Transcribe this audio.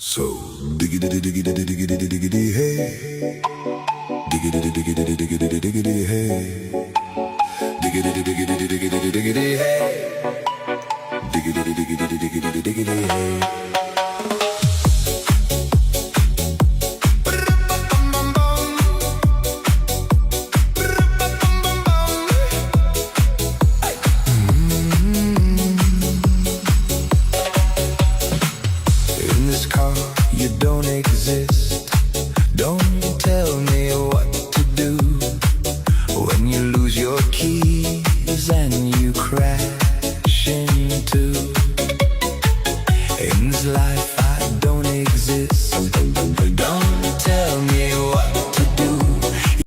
So diggity diggity diggity diggity hey, diggity diggity diggity diggity hey, diggity diggity diggity diggity hey, diggity diggity diggity diggity hey. In this car, you don't exist. Don't tell me what to do when you lose your keys and